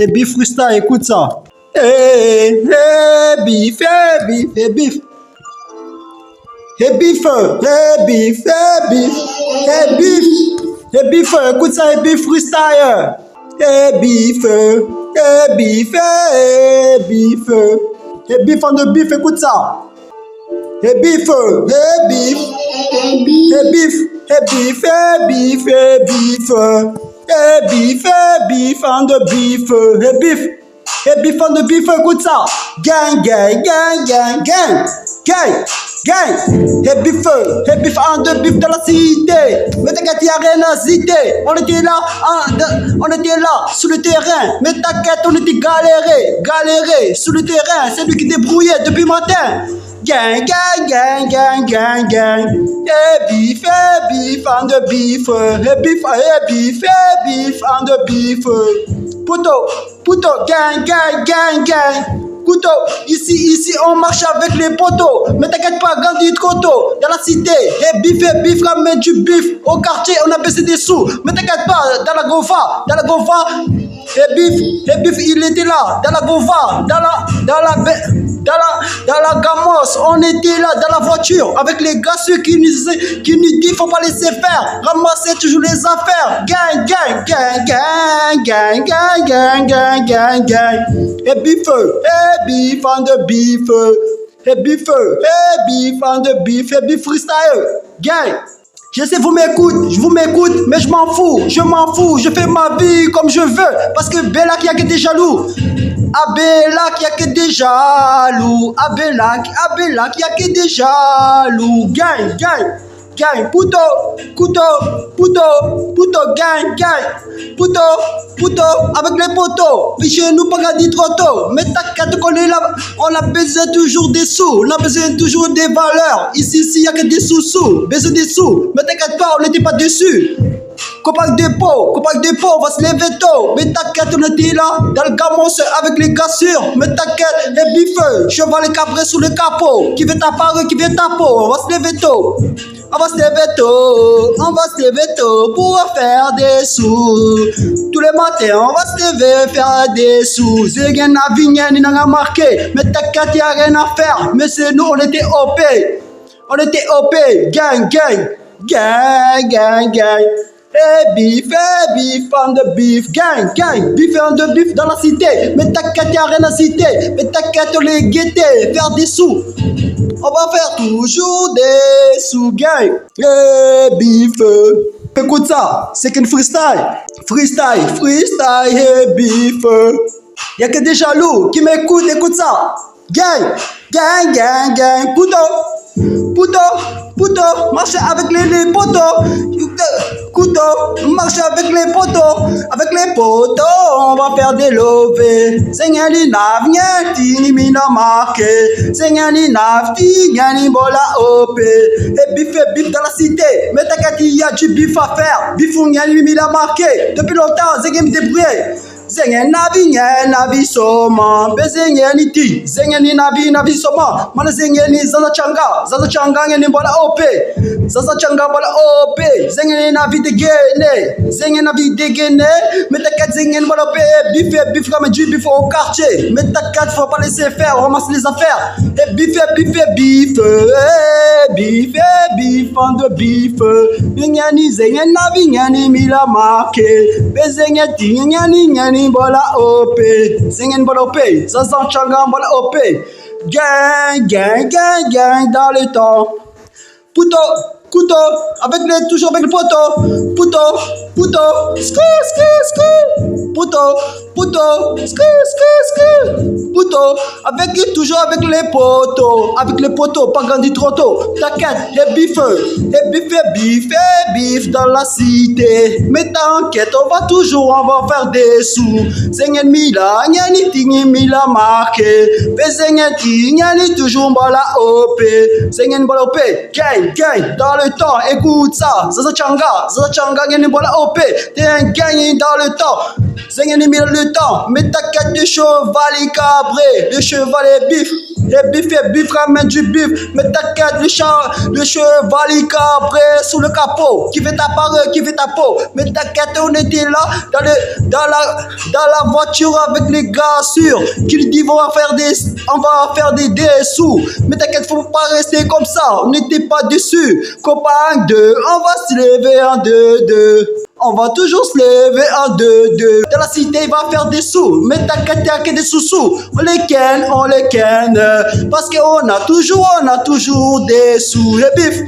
Et bif freestyle, écoute ça. Eh, eh, bif, eh, bif, eh, bif. Eh, bif, eh, bif, eh, bif, eh, bif. Eh, bif, écoute ça, eh, bif freestyle. Eh, bif, eh, bif, eh, bif. Eh, bif, en de bif, écoute ça. Eh, bif, eh, bif. Eh, bif, eh, bif, eh, bif, eh, bif. Eh, bif, eh, bif, en de bif, eh, bif. Et bif en de bif, écoute ça. Gang, gang, gang, gang, gang. Gang, gang. Et bif en de bif dans la cité. Mais t'inquiète, y'a rien à citer. On était là, sur le terrain. Mais t'inquiète, on était galéré, sur le terrain. C'est lui qui débrouillait depuis matin. Gang, gang, gang, gang, gang, gang. Et bif en de bif. Et bif en de bif. Puto, gang, gang, gang, gang. Couteau, ici, on marche avec les poteaux. Mais t'inquiète pas, Gandhi de Koto, dans la cité. Et bif, ramène du bif. Au quartier, on a baissé des sous. Mais t'inquiète pas, dans la Gofa. Et bif, il était là. Dans la Gofa, dans la Gamos, on était là, dans la voiture. Avec les gars, ceux qui nous disent, faut pas laisser faire. Ramasser toujours les affaires. Gang, gang, gang, gang, gang, gang, gang, gang, gang, gang. Et bif, en de bif. Et bif en de bif. Et bif freestyle. Gang. Je sais, je vous m'écoute, mais je m'en fous, je fais ma vie comme je veux, parce que Bella qui a que des jaloux, Abella qui a que des jaloux, Abella qui a que des jaloux, gang, puto, avec les poteaux, puis chez nous pas gagner trop tôt, mais t'inquiète qu'on est là, on a besoin toujours des sous, on a besoin toujours des valeurs, ici y a que des sous, besoin des sous, mais t'inquiète pas, on n'était pas dessus. Copac dépôt, on va se lever tôt. Mais t'inquiète, on était là, dans le Gamos avec les gars sûrs. Mais t'inquiète, les bifeux, cheval et cabré sous le capot. Qui veut ta parole, qui veut ta peau, on va se lever tôt. On va se lever tôt pour faire des sous. Tous les matins, on va se lever faire des sous. Zégen n'a vigné, ni n'a marqué. Mais t'inquiète, y'a rien à faire. Mais c'est nous, on était OP. Gang. Eh bif en de bif, gang, bif en de bif dans la cité. Mais t'inquiète, y'a rien à citer. Mais t'inquiète, on les guetter, faire des sous. On va faire toujours des sous, gang. Eh bif. Écoute ça, c'est qu'une freestyle, eh bif. Y'a que des jaloux qui m'écoutent, écoute ça. Gang, Puto, marche avec les poteaux. Marche avec les poteaux, on va faire des lovés. Seigneur navigati, mina marqué. Seigneur navigati, bola op. Et bif dans la cité. Mais t'inquiète, il y a du bif à faire. Bif on y a marqué. Depuis longtemps, c'est game débrouillé. Zengen navi soma, bezengen iti, zengen navi soma, mana zengen zaza changa ngeni bola ope, zengen navi degene, mais t'inquiète zengen bola ope, bif comme du bif au quartier, mais t'inquiète faut pas laisser faire, on ramasse les affaires, et bif, en de bif, zengen navi mila marqué, bezengen ti ngani bola op, zingen bola op, zazan changa bola op, gang dans le temps. Puto, toujours avec le poteau, puto, toujours avec les poteaux, pas grandi trop tôt. T'inquiète, les bif dans la cité. Mais t'inquiète, on va faire des sous. Zengen mila, nyani tingi mila marqué. Bezengen ti, nyani toujours mbala op. Zengen mbala op, gang dans le temps. Écoute ça, Zaza Changa, nyani mbala op. T'es un gang dans le temps. Zengen mila le temps. Mais t'inquiète, le cheval est cabré, le cheval est bif. et bif, ramène du bif. Mais t'inquiète, le chevalier cabré sous le capot. Qui fait ta parole, qui fait ta peau. Mais t'inquiète, on était là dans la voiture avec les gars sûrs. Qui lui dit on va faire des sous. Mais t'inquiète, faut pas rester comme ça. On n'était pas dessus. Copain 2, on va se lever en 2-2. On va toujours se lever en 2-2. Dans la cité, il va faire des sous. Mais t'inquiète, y'a que des sous-sous. On les ken. Parce qu'on a toujours des sous. Les bifs.